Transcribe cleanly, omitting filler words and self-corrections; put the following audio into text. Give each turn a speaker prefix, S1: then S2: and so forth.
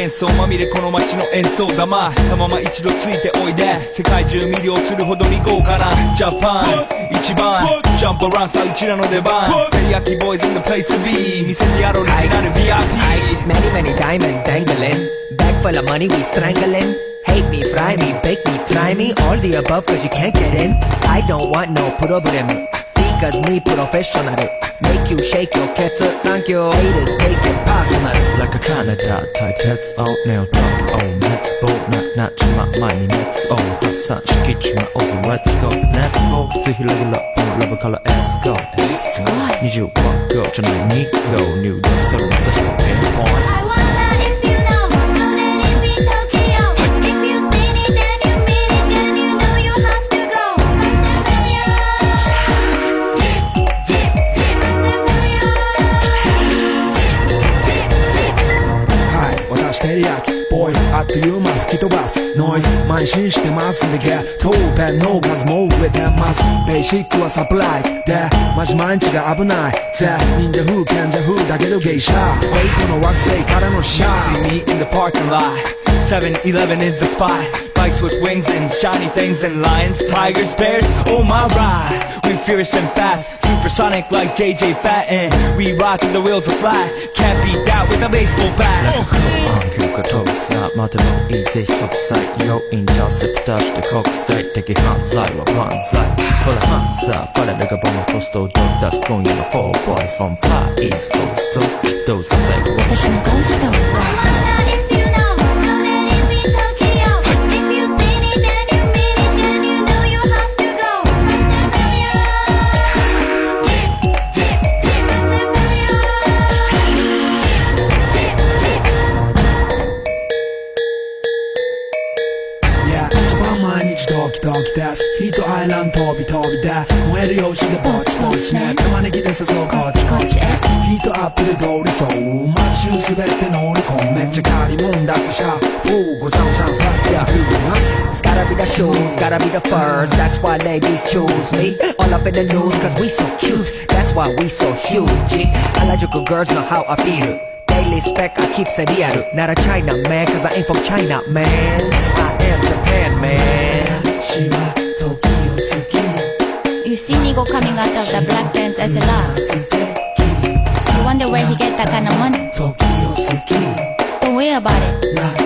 S1: 幻想まみれこの街の演奏玉たまま一度ついておいで世界中魅了するほどに豪華なジャパン一番ジャンプアラウンさあうちらの出番テリヤキボーイズ in the place to be 見せてやろうリスナル VIP
S2: Many many diamonds dangling Bag full of money we strangling Hate me, fry me, bake me, try me All the above cause you can't get in I don't want no problem Because me professional Make you shake your cats Thank you Haters take it personal
S3: Like a Canada type Let's all nail top Oh let's goなちま前に Let's all 発散しきちまおうぜ Let's go Let's go ぜひレギュラーラブから Let's go Let's go 25号じゃない2号入力するまた100円ポイント
S4: テリヤキボイスあっという間吹き飛ばすノイズ慢心してますんでゲットペンの数も増えてますベーシックはサプライズでマジ毎日が危ないぜ忍者風賢者風だけどゲイシャーフェイクの惑星からのシャー
S1: See me in the parking lot 7-Eleven is the spot Bikes with wings and shiny things and lions, tigers, bears, oh my ride We fierce and fast, supersonic like JJ Fat And we rock till the wheels are flat Can't beat that with a baseball bat
S3: 急化遠さまでもいいぜ即歳要因調節出して国際的犯罪は万歳ほら犯罪我らがボムポストを出す今夜の4 boys from far east coast どうせ最後は
S5: 私のゴースト
S4: ドキドキですヒートアイランド飛び飛びで燃える用紙でぼちぼちね玉ねぎで誘うこっちこっちへヒートアップで通りそう街中滑って乗り込むめっちゃ借りもんだってシャーごちゃごちゃファスヤフー
S2: It's gotta be the shoes, gotta be the furs That's why ladies choose me All up in the news cause we so cute That's why we so huge Harajuku girls know how I feel Daily spec I keep it real Not a China man cause I ain't from China man I am Japan man
S5: You see Nigo coming out of the black pants as a laugh You wonder where he get that kind of money Don't worry about it